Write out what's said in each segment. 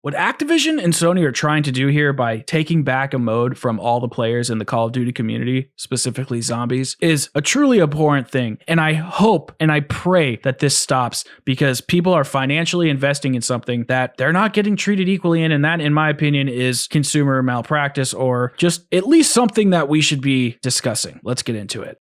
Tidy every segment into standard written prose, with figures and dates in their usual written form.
What Activision and Sony are trying to do here by taking back a mode from all the players in the Call of Duty community, specifically zombies, is a truly abhorrent thing. And I hope and I pray that this stops, because people are financially investing in something that they're not getting treated equally in. And that, in my opinion, is consumer malpractice, or just at least something that we should be discussing. Let's get into it.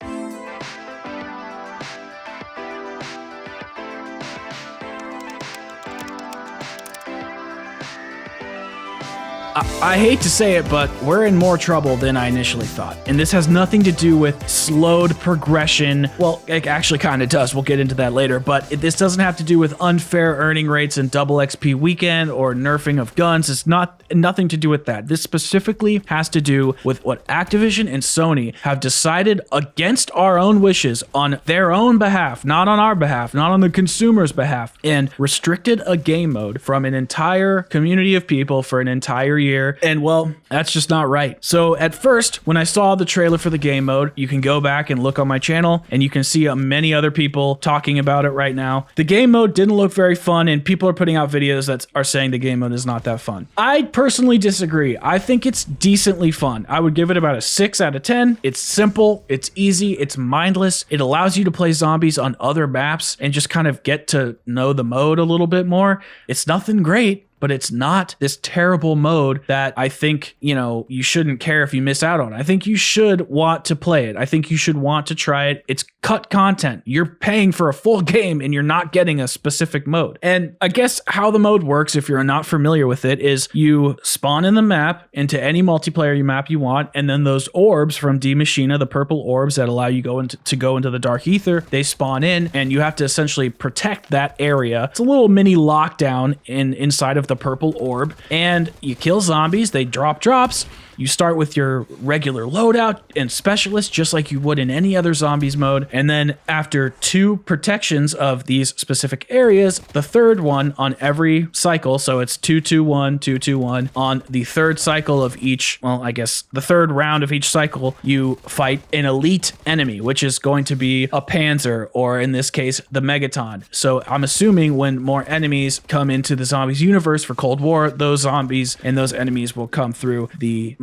I hate to say it, but we're in more trouble than I initially thought. And this has nothing to do with slowed progression. Well, it actually kind of does. We'll get into that later. But this doesn't have to do with unfair earning rates and double XP weekend or nerfing of guns. It's nothing to do with that. This specifically has to do with what Activision and Sony have decided against our own wishes, on their own behalf, not on our behalf, not on the consumer's behalf, and restricted a game mode from an entire community of people for an entire year. And well, that's just not right. So at first, when I saw the trailer for the game mode, you can go back and look on my channel and you can see many other people talking about it right now. The game mode didn't look very fun, and people are putting out videos that are saying the game mode is not that fun. I personally disagree. I think it's decently fun. I would give it about a 6 out of 10. It's simple, it's easy, it's mindless. It allows you to play zombies on other maps and just kind of get to know the mode a little bit more. It's nothing great, but it's not this terrible mode that I think, you shouldn't care if you miss out on. I think you should want to play it. I think you should want to try it. It's cut content. You're paying for a full game and you're not getting a specific mode. And I guess how the mode works, if you're not familiar with it, is you spawn in the map into any multiplayer map you want, and then those orbs from D Machina, the purple orbs that allow you to go into the dark ether, they spawn in, and you have to essentially protect that area. It's a little mini lockdown inside of the purple orb, and you kill zombies. They drop drops. You start with your regular loadout and specialist, just like you would in any other zombies mode. And then after 2 protections of these specific areas, the third one on every cycle, so it's 2-2-1, 2-2-1, on the third cycle of each, well, I guess the third round of each cycle, you fight an elite enemy, which is going to be a Panzer, or in this case, the Megaton. So I'm assuming when more enemies come into the zombies universe for Cold War, those zombies and those enemies will come through the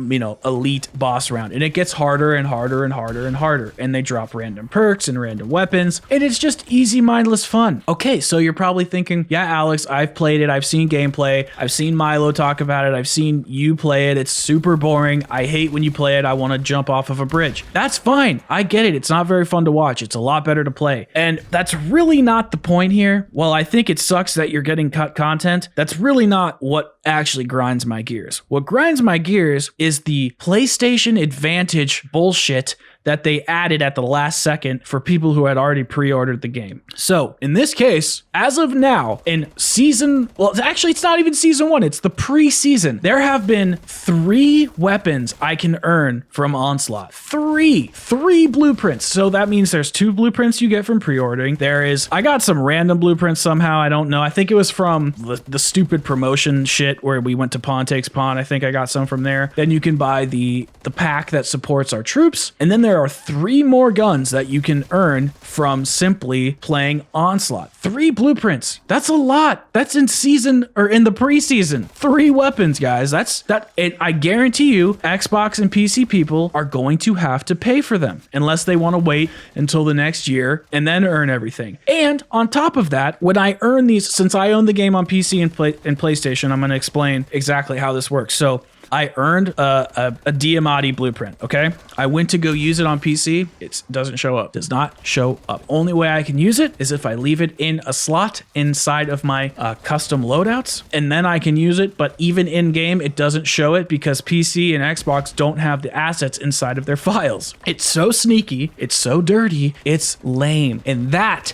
elite boss round, and it gets harder and harder and harder and harder, and they drop random perks and random weapons, and it's just easy, mindless fun. Okay, so you're probably thinking, yeah, Alex, I've played it, I've seen gameplay, I've seen Milo talk about it, I've seen you play it, it's super boring, I hate when you play it, I want to jump off of a bridge. That's fine, I get it, it's not very fun to watch, it's a lot better to play, and that's really not the point here. While I think it sucks that you're getting cut content, that's really not what actually grinds my gears. What grinds my gears is the PlayStation Advantage bullshit that they added at the last second for people who had already pre-ordered the game. So in this case, as of now, in actually it's not even season 1, it's the pre-season, there have been 3 weapons I can earn from Onslaught. 3 blueprints. So that means there's 2 blueprints you get from pre-ordering. I got some random blueprints somehow, I don't know. I think it was from the stupid promotion shit where we went to Pawn Takes Pawn. I think I got some from there. Then you can buy the pack that supports our troops. And then there are 3 more guns that you can earn from simply playing Onslaught. 3 blueprints. That's a lot. That's in season, or in the preseason. 3 weapons, guys. And I guarantee you, Xbox and PC people are going to have to pay for them unless they want to wait until the next year and then earn everything. And on top of that, when I earn these, since I own the game on PC and PlayStation, I'm going to explain exactly how this works. So I earned a Diamatti blueprint, okay? I went to go use it on PC. It doesn't show up. Does not show up. Only way I can use it is if I leave it in a slot inside of my custom loadouts, and then I can use it. But even in-game, it doesn't show it because PC and Xbox don't have the assets inside of their files. It's so sneaky. It's so dirty. It's lame. And that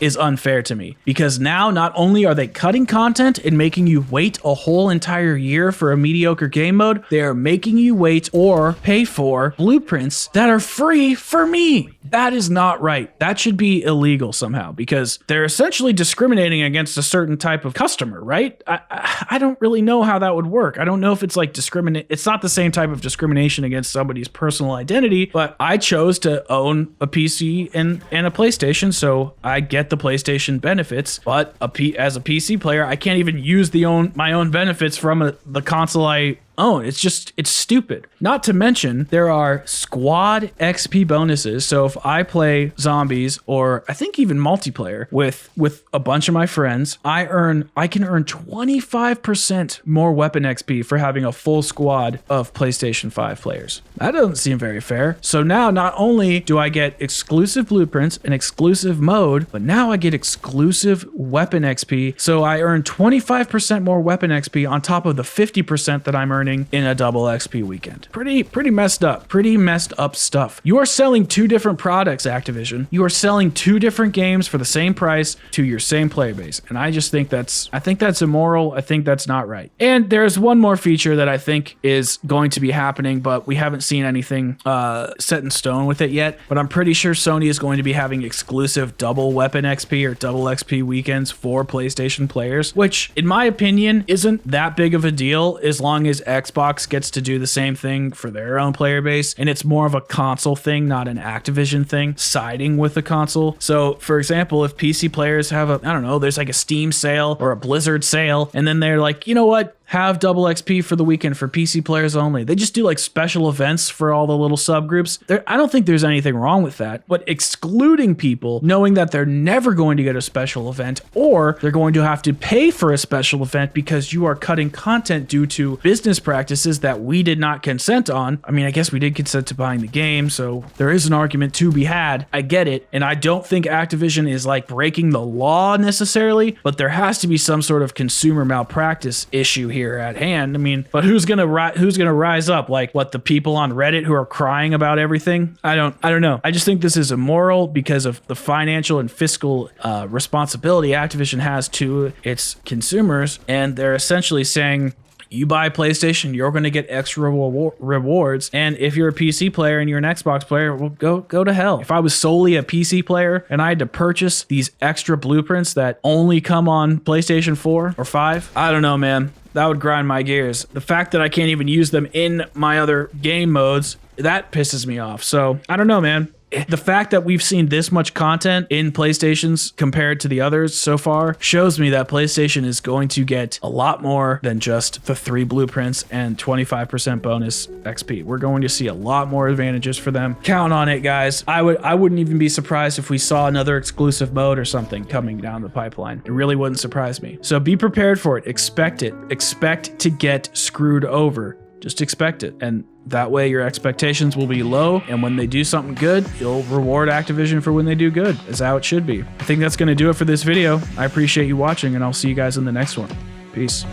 is unfair to me, because now not only are they cutting content and making you wait a whole entire year for a mediocre game mode, they are making you wait or pay for blueprints that are free for me. That is not right. That should be illegal somehow, because they're essentially discriminating against a certain type of customer, right? I don't really know how that would work. I don't know if it's like it's not the same type of discrimination against somebody's personal identity, but I chose to own a PC and a PlayStation, so I get the PlayStation benefits, but as a PC player, I can't even use my own benefits from the console I own. It's stupid. Not to mention, there are squad XP bonuses. So if I play zombies, or I think even multiplayer with a bunch of my friends, I can earn 25% more weapon XP for having a full squad of PlayStation 5 players. That doesn't seem very fair. So now not only do I get exclusive blueprints, an exclusive mode, but now I get exclusive weapon XP. So I earn 25% more weapon XP on top of the 50% that I'm earning in a double XP weekend. Pretty messed up. Pretty messed up stuff. You are selling two different products, Activision. You are selling two different games for the same price to your same player base. And I just think that's immoral. I think that's not right. And there's one more feature that I think is going to be happening, but we haven't seen anything set in stone with it yet. But I'm pretty sure Sony is going to be having exclusive double weapon XP or double XP weekends for PlayStation players, which in my opinion isn't that big of a deal as long as Xbox gets to do the same thing for their own player base, and it's more of a console thing, not an Activision thing, siding with the console. So for example, if PC players have there's like a Steam sale or a Blizzard sale, and then they're like, you know what, have double XP for the weekend for PC players only. They just do like special events for all the little subgroups. I don't think there's anything wrong with that, but excluding people knowing that they're never going to get a special event, or they're going to have to pay for a special event because you are cutting content due to business practices that we did not consent on. I mean, I guess we did consent to buying the game, so there is an argument to be had. I get it, and I don't think Activision is like breaking the law necessarily, but there has to be some sort of consumer malpractice issue here at hand. I mean, but who's gonna rise up? Like, what, the people on Reddit who are crying about everything? I don't know. I just think this is immoral because of the financial and fiscal responsibility Activision has to its consumers, and they're essentially saying, you buy PlayStation, you're going to get extra rewards. And if you're a PC player and you're an Xbox player, well, go to hell. If I was solely a PC player and I had to purchase these extra blueprints that only come on PlayStation 4 or 5, I don't know, man. That would grind my gears. The fact that I can't even use them in my other game modes, that pisses me off. So I don't know, man. The fact that we've seen this much content in PlayStations compared to the others so far shows me that PlayStation is going to get a lot more than just the 3 blueprints and 25% bonus XP. We're going to see a lot more advantages for them. Count on it, guys. I wouldn't even be surprised if we saw another exclusive mode or something coming down the pipeline. It really wouldn't surprise me. So be prepared for it. Expect it. Expect to get screwed over. Just expect it. And that way your expectations will be low, and when they do something good, you'll reward Activision for when they do good, is how it should be. I think that's going to do it for this video. I appreciate you watching, and I'll see you guys in the next one. Peace.